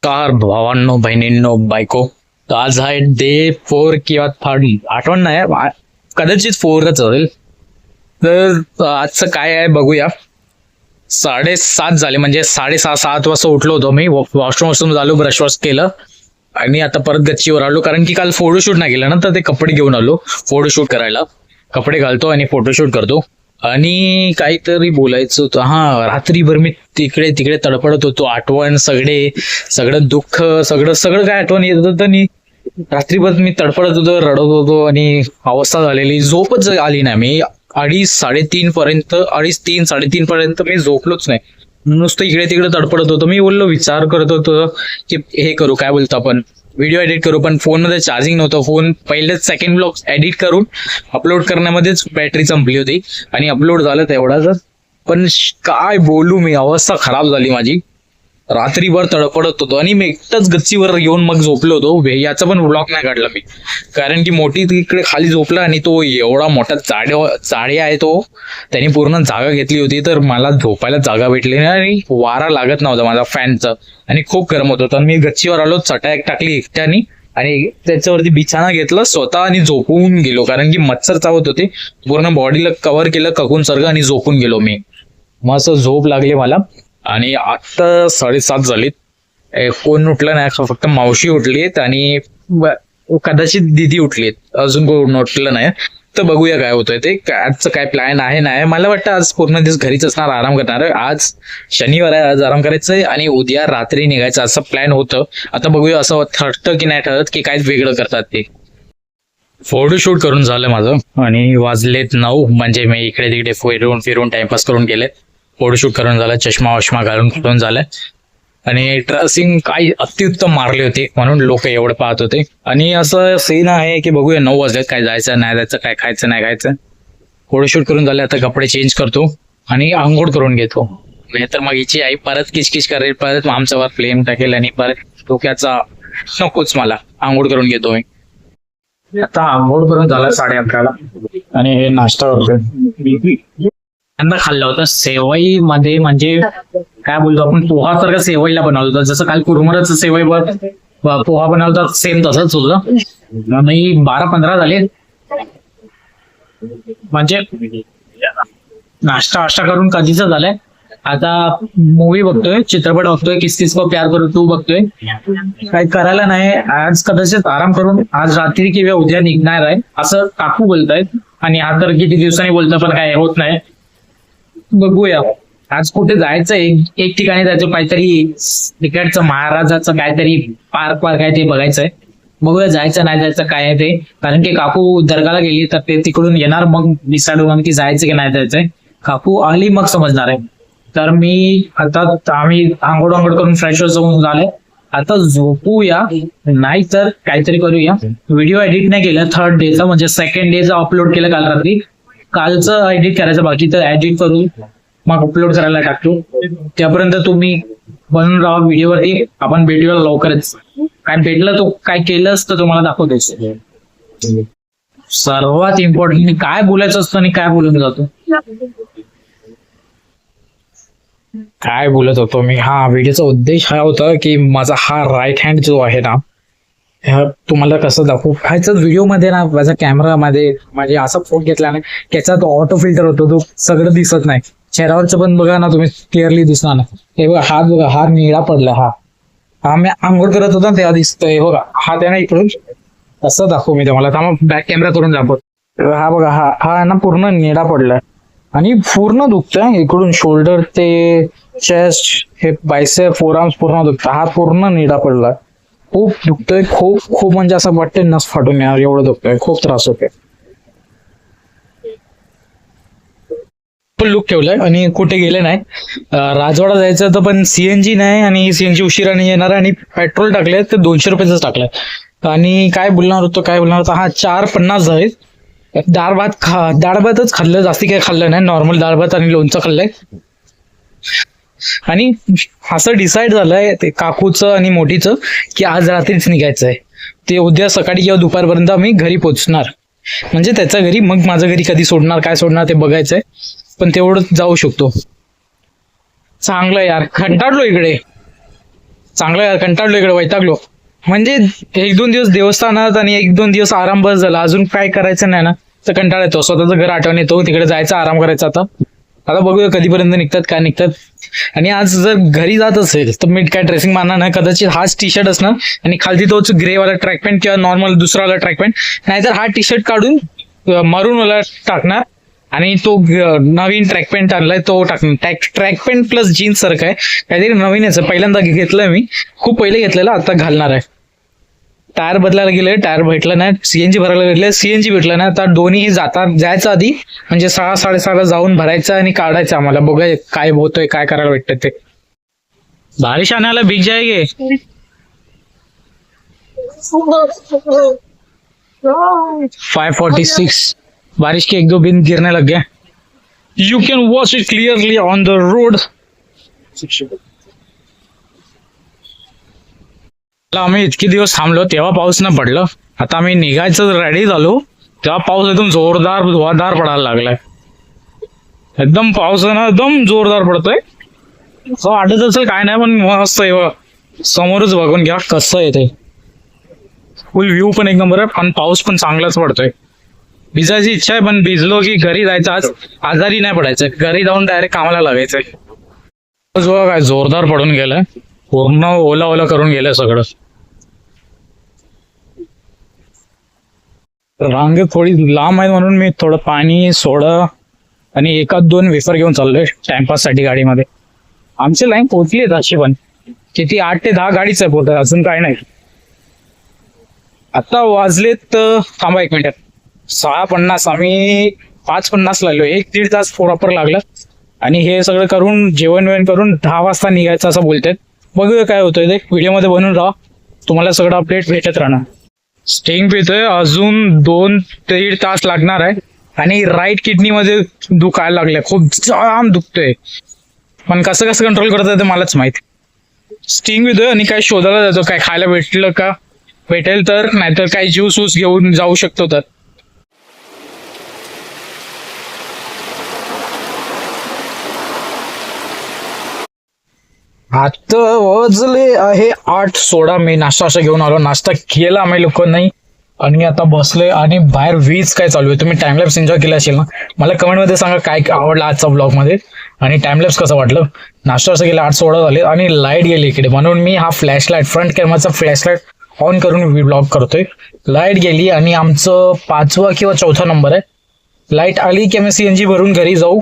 Car भावांनो बहिणींनो बायको, तर आज आहे डे 4 किंवा 3 आठवण नाही कदाचित 4च होईल. तर आजचं काय आहे बघूया. 7:30 झाले, म्हणजे 6:30-7 वाजता उठलो होतो मी. वॉशरूम झालो, ब्रश वॉश केलं आणि आता परत गच्चीवर आलो, कारण की काल फोटोशूट नाही केलं ना, तर ते कपडे घेऊन आलो फोटोशूट करायला. कपडे घालतो आणि फोटोशूट करतो. आणि काहीतरी बोलायचं होतं. रात्रीभर मी तिकडे तिकडे तडफडत होतो. आठवण सगळं दुःख सगळं काय आठवण येत होतं. आणि रात्रीभर मी तडफडत होतो, रडत होतो आणि अवस्था झालेली, झोपच आली नाही. मी 3:30 पर्यंत मी झोपलोच नाही. नुसतं इकडे तिकडे तडफडत होतो. मी बोललो, विचार करत होतो की हे करू, काय बोलतो आपण, व्हिडिओ एडिट करू. पण फोनमध्ये चार्जिंग नव्हतं. फोन पहिलेच सेकंड ब्लॉग एडिट करून अपलोड करण्यामध्येच बॅटरी संपली होती आणि अपलोड झालं तेवढाच. पण काय बोलू मी, अवस्था खराब झाली माझी. रात्रीभर तडफडत होतो आणि मी एकटाच गच्चीवर येऊन मग झोपलो होतो. याचा पण ब्लॉग नाही काढला मी, कारण की मोठी तिकडे खाली झोपला आणि तो एवढा मोठा चाळे आहे तो, त्याने पूर्ण जागा घेतली होती. तर मला झोपायला जागा भेटली नाही आणि वारा लागत नव्हता माझा फॅनचा आणि खूप गरम होत होतं. मी गच्चीवर आलो, चटा एक टाकली एकट्याने आणि त्याच्यावरती बिछाना घेतला स्वतः आणि झोपून गेलो, कारण की मच्छर चावत होते. पूर्ण बॉडीला कव्हर केलं ककून सारखं आणि झोपून गेलो मी. मस्त झोप लागली मला. आणि आता 7:30 झालीत. कोण उठलं नाही, फक्त मावशी उठलीत आणि कदाचित दिदी उठलीत, अजून कोण उठलं नाही. तर बघूया काय होतंय ते. आजचं काय प्लॅन आहे नाही. मला वाटतं आज पूर्ण दिवस घरीच असणार, आराम करणार. आज शनिवार आहे, आज आराम करायचंय आणि उद्या रात्री निघायचं असं प्लॅन होतं. आता बघूया असं ठरतं की नाही ठरत, की काय वेगळं करतात ते. फोटोशूट करून झालं माझं आणि वाजलेत 9. म्हणजे मी इकडे तिकडे फिरून टाइमपास करून गेले. फोटोशूट करून झालं, चष्मा वष्मा घालून झालं आणि ड्रेसिंग काही अत्युत्तम मारले होते, म्हणून लोक एवढं पाहत होते. आणि असं सीन आहे की बघूया 9 वाजले, काय जायचं नाही जायचं, काय खायचं नाही खायचं. फोटोशूट करून झालं, आता कपडे चेंज करतो आणि आंघोळ करून घेतो. नाही तर मग हिची आई परत किचकिच करेल, परत आमच्यावर फ्लेम टाकेल आणि परत डोक्याचा नकोच मला. आंघोळ करून घेतो मी. आता आंघोळ करून झाला 11:30ला आणि हे नाश्ता करतोय. त्यांना खाल्लं होतं सेवई मध्ये, म्हणजे काय बोलतो आपण, पोहा सारखं सेवईला बनवलं होतं. जसं काल कुरमुराचं सेवई पोहा बनवलं होतं, सेम तसंच होतं. मी 12-15 झाले, म्हणजे नाश्ता करून कधीच झालंय. आता मूवी बघतोय, चित्रपट बघतोय, किस को प्यार करू तू बघतोय. काही करायला नाही आज, कदाचित आराम करून आज रात्री किंवा उद्या निघणार आहे असं काकू बोलतायत. आणि हा तर किती दिवसांनी बोलतोय, पण काय होत नाही. बघूया आज कुठे जायचं. एक ठिकाणी जायचं, काहीतरी तिकडचं महाराजाचं काहीतरी पार्क आहे ते बघायचंय. बघूया जायचं नाही जायचं काय आहे ते, कारण की काकू दर्गाला गेली तर ते तिकडून येणार, मग डिसाईड होणार की जायचं की नाही जायचंय. काकू आली मग समजणार आहे. तर मी आता आम्ही आंघोळ करून फ्रेश होऊन झाले. आता झोपूया, नाही तर काहीतरी करूया. व्हिडिओ एडिट नाही केलं 3rd डेचा, म्हणजे 2nd डेचा अपलोड केलं काल रात्री. कालचं एडिट करायचं बाकी, तर एडिट करून मग अपलोड करायला टाकतो. त्यापर्यंत तुम्ही बनून राहा व्हिडिओवरती. आपण भेटूया लवकरच. काय भेटलं तो काय केलंस तर तुम्हाला दाखवतो. सर्वात इम्पॉर्टंट काय बोलायचं असतं आणि काय बोलून जातो. काय बोलत होतो मी, व्हिडिओचा उद्देश हा होता की माझा हा राईट हँड जो आहे ना, तुम्हाला कसं दाखवू. ह्याच्याच व्हिडिओमध्ये ना, माझ्या कॅमेरामध्ये म्हणजे असा फोन घेतला ना, त्याच्यात ऑटो फिल्टर होतो, तो सगळं दिसत नाही. चेहऱ्यावरचं पण बघा ना तुम्ही, क्लिअरली दिसणार ना. हे बघा हात, बघा हा निळा पडला. हा मी आंघोळ करत होता तेव्हा दिसतोय. बघा हा त्याला इकडून असं दाखवू मी तुम्हाला. बॅक कॅमेरा करून दाखवतो. हा बघा हा ना पूर्ण निळा पडलाय आणि पूर्ण दुखतंय इकडून, शोल्डर ते चेस्ट, हे बायसेप, फोरआर्म्स पूर्ण दुखतं. हा पूर्ण निळा पडलाय, खूप दुखतोय, खूप म्हणजे असं वाटतंय नस फाटून यार, एवढं दुखतोय, खूप त्रास होतोय. पण लुक ठेवलाय आणि कुठे गेले नाही. राजवाडा जायचं तर पण सीएनजी नाही आणि सीएनजी उशिराने येणार आणि पेट्रोल टाकले ते 200 रुपयाच टाकलंय. आणि काय बोलणार होतो 4:50 झाले. डाळ भातच खाल्लं, जास्ती काही खाल्लं नाही. नॉर्मल डाळ भात आणि लोणचं खाल्लंय. आणि असं डिसाईड झालंय ते काकूचं आणि मोठीचं की आज रात्रीच निघायचंय. ते उद्या सकाळी किंवा दुपारपर्यंत आम्ही घरी पोहोचणार. म्हणजे त्याच्या घरी, मग माझं घरी कधी सोडणार काय सोडणार ते बघायचंय. पण तेवढं जाऊ शकतो. चांगलं यार, कंटाळलो इकडे. चांगलं कंटाळलो इकडे, वैतागलो. म्हणजे 1-2 दिवस देवस्थानात आणि 1-2 दिवस आराम बस झाला, अजून काय करायचं नाही ना तर कंटाळा येतो. स्वतःचं घर आठवण येतो, तिकडे जायचं, आराम करायचा. आता आता बघूया कधीपर्यंत निघतात, काय निघतात. आणि आज जर घरी जात असेल तर मी काय ड्रेसिंग मारणार नाही, कदाचित हाच टी शर्ट असणार आणि खालती तोच ग्रे वाला ट्रॅक पॅन्ट किंवा नॉर्मल दुसरा वाला ट्रॅक पॅन्ट, नाहीतर हा टी शर्ट काढून मरून वाला टाकणार आणि तो नवीन ट्रॅक पॅन्ट आणलाय तो टाकणार. ट्रॅक पॅन्ट प्लस जीन्स सारखं आहे, काहीतरी नवीनच आहे, पहिल्यांदा घेतलंय मी, खूप पहिले घेतलेलं, आता घालणार आहे. टायर बदलायला गेले, टायर भेटलं नाही. सीएनजी भरायला गेले, सीएनजी भेटलं नाही. आता दोन्ही जायचं आधी म्हणजे 6-6:30 जाऊन भरायचं आणि काढायचं. आम्हाला बघाय काय होतोय, काय करायला भेटतं ते. बारिश आने वाला, भीग जाएंगे. 5:46, बारिश के 1-2 बिन गिरने लग गए. You can watch it clearly on the road. आम्ही इतके दिवस थांबलो तेव्हा पाऊस न पडलं. आता आम्ही निघायचं रेडी झालो तेव्हा पाऊस एकदम जोरदार धुवाधार पडायला लागलाय. एकदम पाऊस ना एकदम जोरदार पडतोय. असं वाटत असेल काय नाही, पण मस्त आहे. समोरच बघून घ्या कसं आहे ते. फुल व्ह्यू पण एक नंबर आहे, पण पाऊस पण चांगलाच पडतोय. भिजायची इच्छा आहे, पण भिजलो की घरी जायचं. आज आजारी नाही पडायचं, घरी जाऊन डायरेक्ट कामाला लागायचंय. काय जोरदार पडून गेलाय, पूर्ण ओला ओला करून गेलं सगळं. रांग थोडी लांब आहे म्हणून मी थोडं पाणी, सोडा आणि 1-2 वेफर घेऊन चाललोय टाइमपास साठी गाडीमध्ये. आमची लाईन पोहोचली आहे अशी, पण किती 8 ते 10 गाडीच आहे पोहोचत, अजून काय नाही. आता वाजलेत, थांबा 1 मिनिट, 6:50. आम्ही 5:50 लागलो, 1-1.5 तास प्रॉपर लागला. आणि हे सगळं करून जेवण करून 10 वाजता निघायचं असं बोलतात. बघूया काय होतंय ते. व्हिडिओमध्ये बनून राहा, तुम्हाला सगळं अपडेट भेटत राहणार. स्टिंग पितोय, अजून 2-1.5 तास लागणार आहे. आणि राईट किडनी मध्ये दुखायला लागलंय, खूप जाम दुखतोय, पण कसं कसं कंट्रोल करत ते मलाच माहिती. स्टिंग पितोय आणि काय शोधायला जातो, काय खायला भेटलं का, भेटेल तर, नाहीतर काय ज्यूस वूस घेऊन जाऊ शकतो. तर आता वाजले आहे 8:16. मी नाश्ता असं घेऊन आलो, नाश्ता केला आम्ही लोक नाही, आणि आता बसलोय. आणि बाहेर वीज काय चालू आहे. तुम्ही टाइमलॅप्स एन्जॉय केला असेल ना, मला कमेंट मध्ये सांगा काय आवडलं आजचा ब्लॉग मध्ये, आणि टाइमलॅप्स कसं वाटलं. नाश्ता असं गेला, 8:16 झाले आणि लाईट गेली इकडे, म्हणून मी हा फ्लॅशलाईट, फ्रंट कॅमेराचा फ्लॅशलाईट ऑन करून ब्लॉग करतोय. लाईट गेली आणि आमचं 5वा किंवा 4था नंबर आहे. लाईट आली की आम्ही सीएनजी भरून घरी जाऊ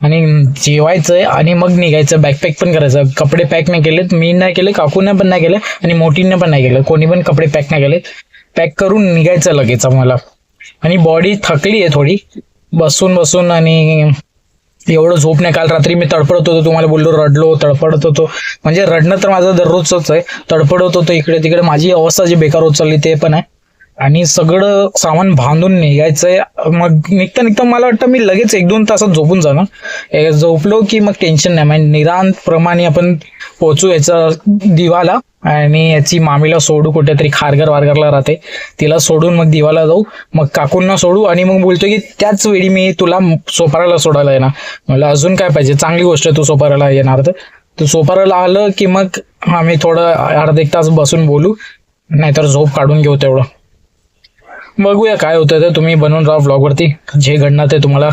आणि जेवायचंय आणि मग निघायचं. बॅकपॅक पण करायचं. कपडे पॅक नाही केलेत, मी नाही केले, काकूने पण नाही केले आणि मोठीने पण नाही केलं, कोणी पण कपडे पॅक नाही केले. पॅक करून निघायचं लगेच आम्हाला. आणि बॉडी थकली आहे थोडी बसून बसून, आणि एवढं झोप नाही. काल रात्री मी तडफडत होतो, तुम्हाला बोललो रडलो, तडफडत होतो. म्हणजे रडणं तर माझं दररोजच आहे, तडफडत होतो इकडे तिकडे. माझी अवस्था जी बेकार होत चालली ते पण आहे. आणि सगळं सामान बांधून निघायचंय. मग निघता निघता मला वाटतं मी लगेच 1-2 तासात झोपून जाणार. झोपलो की मग टेन्शन नाही. म्हणजे निरांत प्रमाणे आपण पोहोचू याचा दिवाला, आणि याची मामीला सोडू, कुठेतरी खारघर वारघरला राहते, तिला सोडून मग दिवाला जाऊ, मग काकूंना सोडू. आणि मग बोलतो की त्याच वेळी मी तुला सोपाराला सोडायला येणार. मला अजून काय पाहिजे, चांगली गोष्ट आहे तू सोपाराला येणार. तर सोपाराला आलं की मग आम्ही थोडं 1/2 तास बसून बोलू, नाहीतर झोप काढून घेऊ तेवढं. बघूया काय होतं ते. तुम्ही बनवून राहा व्लॉगवरती, जे घडणार ते तुम्हाला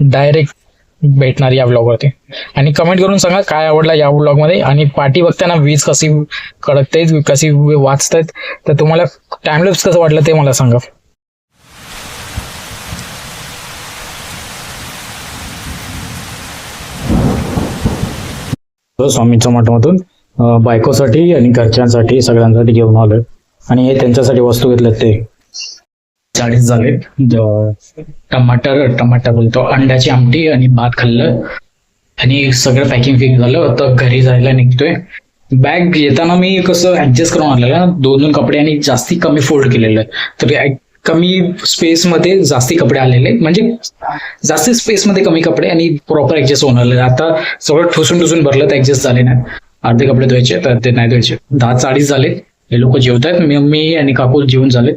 डायरेक्ट भेटणार या व्लॉगवरती. आणि कमेंट करून सांगा काय आवडलं या व्लॉगमध्ये. आणि पार्टी बघताना वीज कशी कडकते, कशी वाचतायत, तर तुम्हाला टाइमलॅप्स कसं वाटलं ते मला सांगा. स्वामींच्या मठामधून बायकोसाठी आणि घरच्यांसाठी सगळ्यांसाठी घेऊन आलोय. आणि हे त्यांच्यासाठी वस्तू घेतल्यात ते 40 झाले. टमाटर बोलतो, अंड्याची आमटी आणि भात खाल्लं आणि सगळं पॅकिंग फिक्स झालं. आता घरी जायला निघतोय. बॅग येताना मी कसं ऍडजस्ट करून आणलेलं, 2 कपडे आणि जास्ती कमी फोल्ड केलेलं, तर कमी स्पेस मध्ये जास्ती कपडे आलेले, म्हणजे जास्ती स्पेस मध्ये कमी कपडे आणि प्रॉपर ऍडजस्ट होऊन आले. आता सगळं ठुसून भरलं तर ऍडजस्ट झाले नाही. अर्धे कपडे धुवायचे तर ते नाही धुवायचे. 10:40 झाले. हे लोक जेवत आहेत, मी आणि काकू जेवून झाले.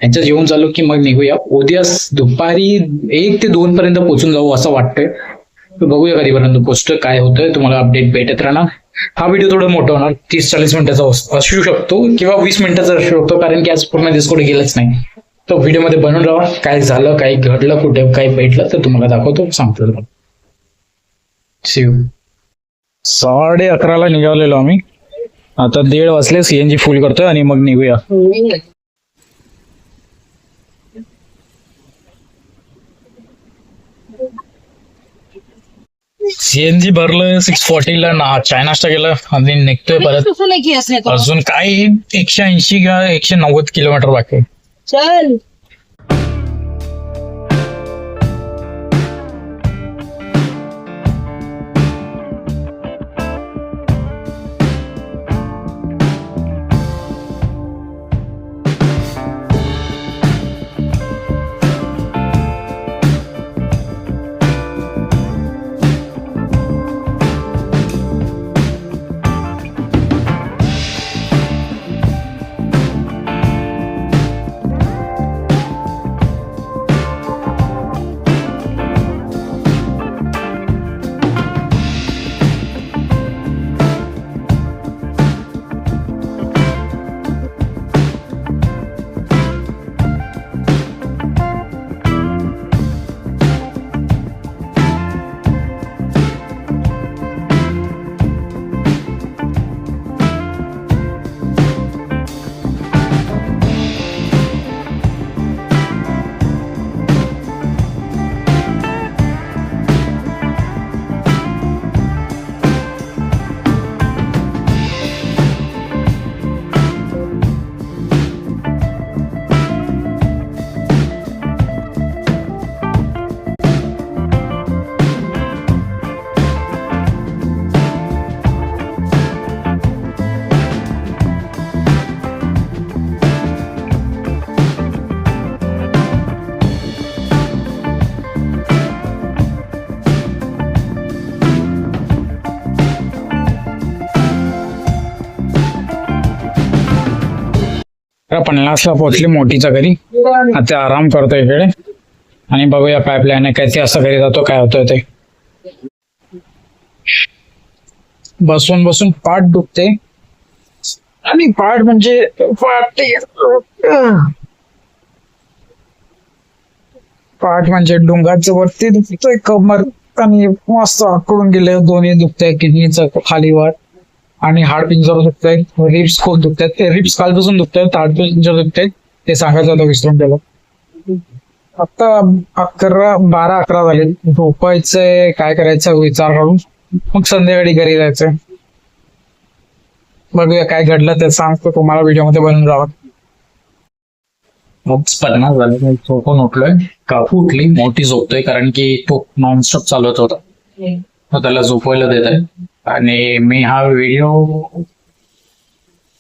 यांच्या जेवून झालो की मग निघूया. उद्या दुपारी 1 ते 2 पर्यंत पोहोचून जाऊ असं वाटतंय. बघूया कधीपर्यंत पोहोचतोय, काय होतंय, तुम्हाला अपडेट भेटत राहणार. हा व्हिडिओ थोडा मोठा होणार, 30-40 मिनिटाचा असू शकतो किंवा 20 मिनिटाचा असू शकतो, कारण की आज पूर्ण दिवस कुठे गेलंच नाही. तो व्हिडिओमध्ये बनवून राहा, काय झालं, काय घडलं, कुठे काय भेटलं तर तुम्हाला दाखवतो, सांगतो तुम्हाला. See you. 11:30 निघालेलो आम्ही. आता 1:30 वाजले, सीएनजी फुल करतोय आणि मग निघूया. सीएनजी भरलं 640 ना, चाय नाश्ता केला आणि निघतोय परत. अजून काही 180 किंवा 190 किलोमीटर बाकी आहे. चल पन्नासला पोहोचली मोठीच्या घरी. आता आराम करतोय इकडे आणि बघूया काय प्लॅन आहे, काय ते असं घरी जातो, काय होतंय ते. बसून बसून पाठ दुखते आणि पाठ म्हणजे पाठ म्हणजे डोंगाच्या वरती दुखतोय, कमर आणि मस्त आकडून गेले, दोन्ही दुखतंय, किडनीचं खाली वर आणि हाड पिंजर दुखतंय, रिब्स खूप दुखतात. ते रिब्स कालपासून दुखतात, हाड पिंजर दुखतात, ते सांगायचं होतं, विसरून गेलो. आता 12-11 झाले. झोपायचंय, काय करायचं विचार करून मग संध्याकाळी घरी जायचंय. बघूया काय घडलं ते सांगतो तुम्हाला, व्हिडिओ मध्ये बनवून राहा. मग 50 झाले, झोपून उठलोय. काकू उठली, मोठी झोपतोय कारण की तो नॉनस्टॉप चालवत होता, तो त्याला झोपवायला देत आहे. आणि मी हा व्हिडिओ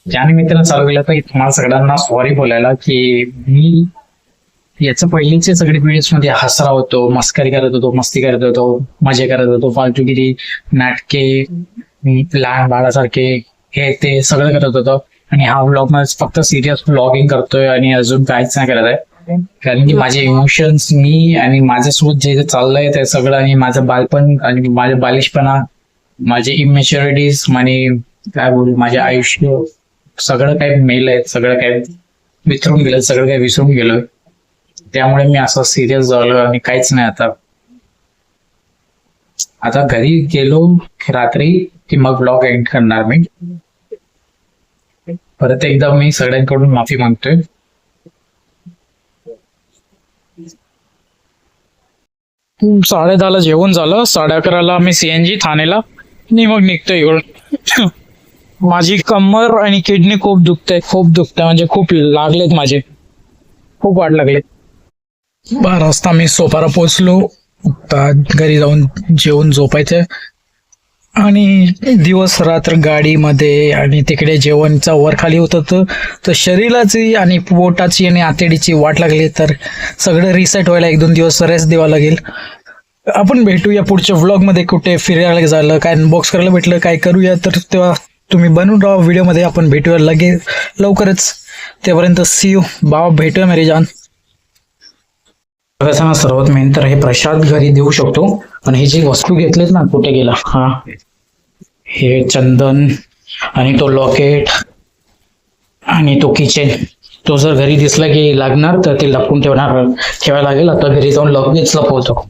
ज्या निमित्तानं चालू केला तर तुम्हाला सगळ्यांना सॉरी बोलायला की मी याच्या पहिलेचे सगळे व्हिडिओज मध्ये हसरा होतो, मस्करी करत होतो, मस्ती करत होतो, मजे करत होतो, फालतूगिरी, नाटके, लहान बाळासारखे हे ते सगळं करत होतो. आणि हा व्लॉग मध्ये फक्त सिरियस व्लॉगिंग करतोय आणि अजून काहीच नाही करत आहे, कारण की माझे इमोशन्स, मी आणि माझ्यासोबत जे जे चाललंय ते सगळं, आणि माझं बालपण आणि माझे बालिशपणा, माझे इमॅच्युरिटीज, आणि काय बोलू, माझे आयुष्य सगळं काही मेलंय, सगळं काही विसरून गेलं, सगळं काही विसरून गेलोय. त्यामुळे मी असं सिरियस झालो आणि काहीच नाही. आता घरी गेलो रात्री की मग ब्लॉग एंड करणार मी. परत एकदा मी सगळ्यांकडून माफी मागतोय. साडे 10ला जेवण झालं, 11:30 मी सीएनजी ठाण्याला आणि मग निघतोय इकडून. माझी कमर आणि किडनी खूप दुखते म्हणजे खूप लागलेत, माझे खूप वाट लागले. 12 वाजता मी सोपारा पोहोचलो. आता घरी जाऊन जेवून झोपायचं आणि दिवस रात्र गाडीमध्ये आणि तिकडे जेवणचा वर खाली होत होतं, तर शरीराची आणि पोटाची आणि आतडीची वाट लागली, तर सगळं रिसेट व्हायला 1-2 दिवस रेस्ट द्यावा लागेल. आपण भेटूया पुढच्या व्लॉग मध्ये, कुठे फिरायला झालं, काय अनबॉक्स करायला भेटलं, काय करूया, तर तेव्हा तुम्ही बनवून राहा व्हिडिओ मध्ये. आपण भेटूया लवकरच. तेपर्यंत सी यू, बाबा, भेटूया मेरी जान. सर्वात मेन तर हे प्रसाद घरी देऊ शकतो, पण हे जी वस्तू घेतलीत ना, कुठे गेला, हा हे चंदन आणि तो लॉकेट आणि तो किचन, तो जर घरी दिसला की लागणार तर ते लपवून ठेवायला लागेल. आता घरी जाऊन लगेच लपवतो.